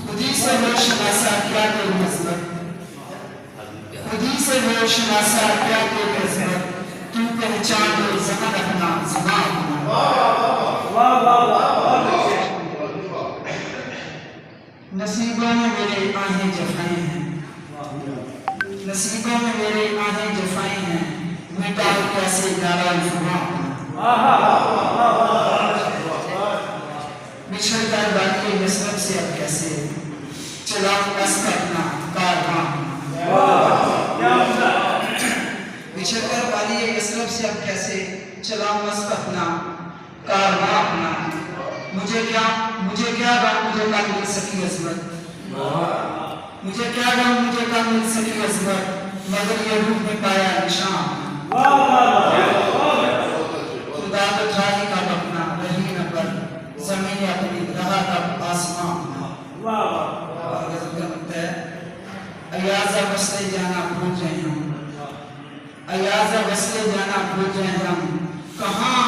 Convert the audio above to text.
خودی سے وہ شناسا کیا کوئی نسبت، خودی سے وہ شناسا کیا کوئی نسبت، تو پہچان دو زمن اپنا زمان نصیبوں میں میرے آہیں جفائیں ہیں، نصیبوں میں میرے آہیں جفائیں ہیں، مٹاؤ کیسے دارا الفما بچھڑ کر باقی نسبت سے اب کیسے چلاؤں قصد اپنا کارواں بچھڑ کر والی یسرب سے اب کیسے چلاؤں قصد اپنا کارواں اپنا مجھے کیا غم مجھے کل مل سکی عظمت، مجھے کیا غم مجھے کل مل سکی عظمت، مگر یہ روح میں پایا نشان خدا تو تھا ہی کب اپنا رہی نہ پر زمین اپنی رہا تب آسمان ایازہ وصلے جانا بھول جائیں ہم، ایازہ وصلے جانا بھول جائیں ہم، کہاں